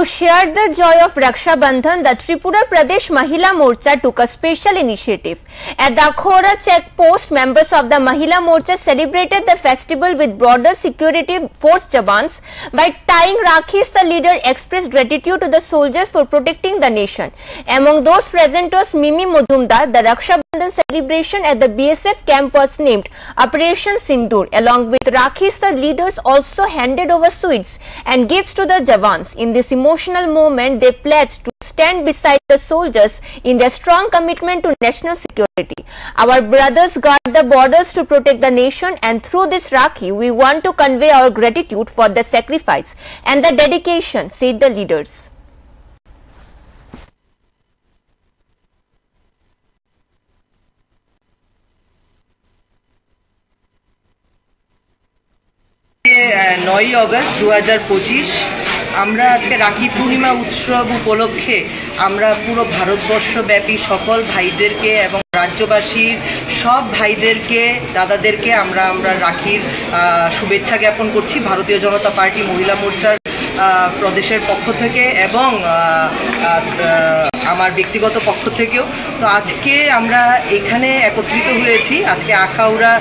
To share the joy of Raksha Bandhan, the Tripura Pradesh Mahila Morcha took a special initiative. At the Akhora checkpost, members of the Mahila Morcha celebrated the festival with border security force jawans. By tying Rakhis, the leader expressed gratitude to the soldiers for protecting the nation. Among those present was Mimi Mudumdar. The Raksha Bandhan celebration at the BSF camp was named Operation Sindoor. Along with Rakhis, the leaders also handed over sweets and gifts to the jawans. In this emotional moment, they pledged to stand beside the soldiers in their strong commitment to national security. Our brothers guard the borders to protect the nation, and through this Rakhi, we want to convey our gratitude for the sacrifice and the dedication, said the leaders. नई अगस्त 2025 আমরা আজকে রাখি পূর্ণিমা উৎসব উপলক্ষে আমরা পুরো ভারতবর্ষব্যাপী সকল ভাইদেরকে এবং রাজ্যবাসীর সব ভাইদেরকে দাদাদেরকে আমরা রাখির শুভেচ্ছা জ্ঞাপন করছি ভারতীয় জনতা পার্টি মহিলা মোর্চার প্রদেশের পক্ষ থেকে এবং আমার ব্যক্তিগত পক্ষ থেকেও। তো আজকে আমরা এখানে একত্রিত হয়েছি। আজকে আখাউড়া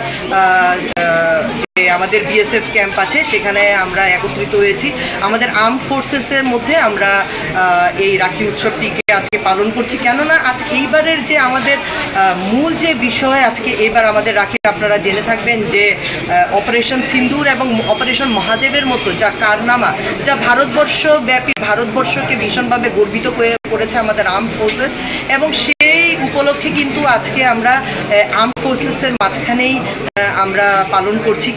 যে আমাদের বিএসএফ ক্যাম্প আছে সেখানে আমরা একত্রিত হয়েছি। আমাদের আর্ম ফোর্সেসের মধ্যে আমরা এই রাখি উৎসবটিকে আজকে পালন করছি। কেননা আজকে এইবারের যে আমাদের মূল যে বিষয় আজকে এবার আমাদের রাখি আপনারা জেনে থাকবেন যে অপারেশন সিন্দুর এবং অপারেশন মহাদেবের মতো যা কারনামা যা ভারতবর্ষব্যাপী ভারতবর্ষকে ভীষণভাবে গর্বিত করেছে আমাদের আর্ম ফোর্সেস, এবং সেই উপলক্ষে কিন্তু আজকে আমরা আর্ম ফোর্সেসের মাঝখানেই আমরা পালন করছি।